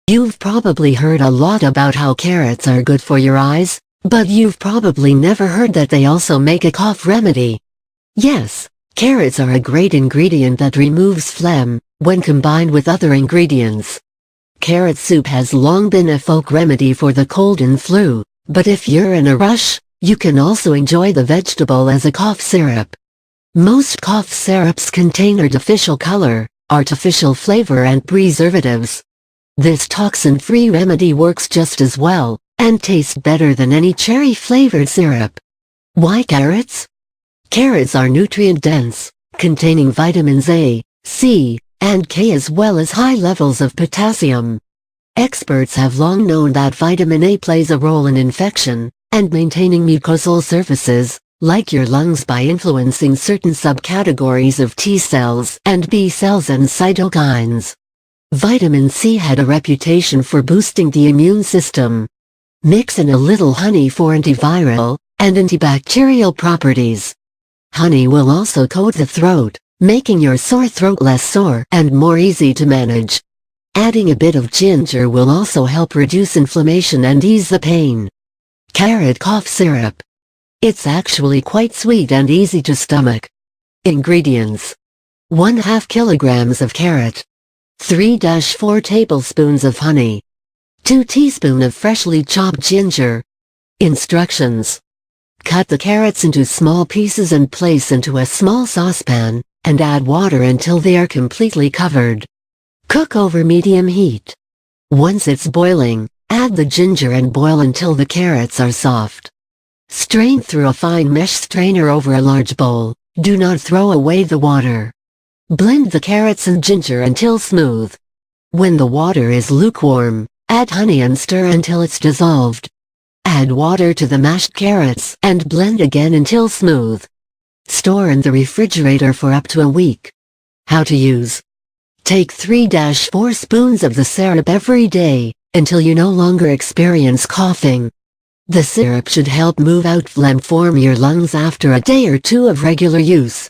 You've probably heard a lot about how carrots are good for your eyes, but you've probably never heard that they also make a cough remedy. Yes, carrots are a great ingredient that removes phlegm, when combined with other ingredients. Carrot soup has long been a folk remedy for the cold and flu, but if you're in a rush, you can also enjoy the vegetable as a cough syrup. Most cough syrups contain artificial color, artificial flavor and preservatives. This toxin-free remedy works just as well, and tastes better than any cherry-flavored syrup. Why carrots? Carrots are nutrient-dense, containing vitamins A, C, and K as well as high levels of potassium. Experts have long known that vitamin A plays a role in infection and maintaining mucosal surfaces, like your lungs, by influencing certain subcategories of T cells and B cells and cytokines. Vitamin C had a reputation for boosting the immune system. Mix in a little honey for antiviral and antibacterial properties. Honey will also coat the throat, making your sore throat less sore and more easy to manage. Adding a bit of ginger will also help reduce inflammation and ease the pain. Carrot cough syrup. It's actually quite sweet and easy to stomach. Ingredients: 1/2 kilograms of carrot, 3-4 tablespoons of honey, 2 teaspoons of freshly chopped ginger. Instructions: cut the carrots into small pieces and place into a small saucepan, and add water until they are completely covered. Cook over medium heat. Once it's boiling, add the ginger and boil until the carrots are soft. Strain through a fine mesh strainer over a large bowl. Do not throw away the water. Blend the carrots and ginger until smooth. When the water is lukewarm, add honey and stir until it's dissolved. Add water to the mashed carrots and blend again until smooth. Store in the refrigerator for up to a week. How to use: take 3-4 spoons of the syrup every day, until you no longer experience coughing. The syrup should help move out phlegm from your lungs after a day or two of regular use.